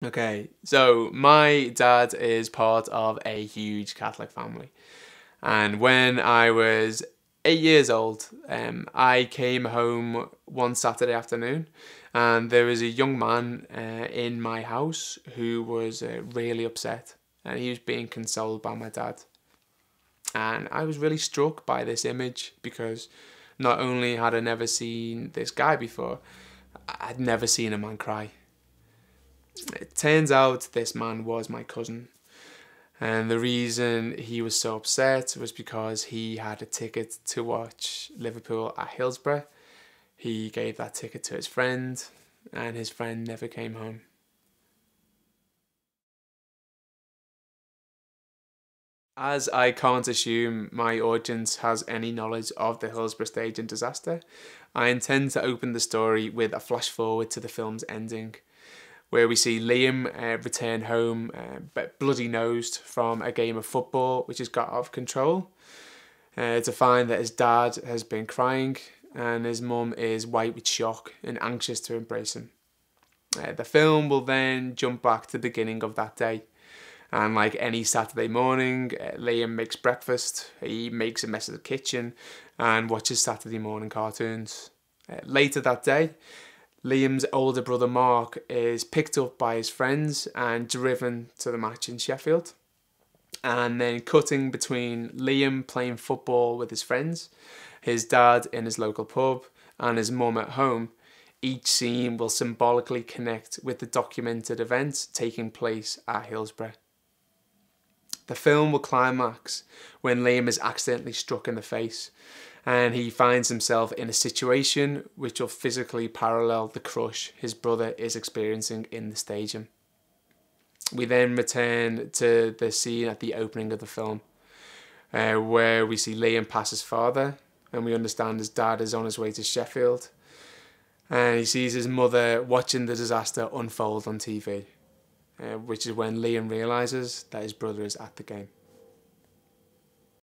Okay, so my dad is part of a huge Catholic family. And when I was 8 years old, I came home one Saturday afternoon, and there was a young man in my house who was really upset, and he was being consoled by my dad. And I was really struck by this image because not only had I never seen this guy before, I'd never seen a man cry. It turns out this man was my cousin. And the reason he was so upset was because he had a ticket to watch Liverpool at Hillsborough. He gave that ticket to his friend, and his friend never came home. As I can't assume my audience has any knowledge of the Hillsborough staging disaster, I intend to open the story with a flash forward to the film's ending, where we see Liam return home bloody nosed from a game of football which has got out of control, to find that his dad has been crying and his mum is white with shock and anxious to embrace him. The film will then jump back to the beginning of that day. And like any Saturday morning, Liam makes breakfast, he makes a mess of the kitchen and watches Saturday morning cartoons. Later that day, Liam's older brother Mark is picked up by his friends and driven to the match in Sheffield. And then cutting between Liam playing football with his friends, his dad in his local pub, and his mum at home, each scene will symbolically connect with the documented events taking place at Hillsborough. The film will climax when Liam is accidentally struck in the face and he finds himself in a situation which will physically parallel the crush his brother is experiencing in the stadium. We then return to the scene at the opening of the film, where we see Liam pass his father and we understand his dad is on his way to Sheffield, and he sees his mother watching the disaster unfold on TV, which is when Liam realises that his brother is at the game.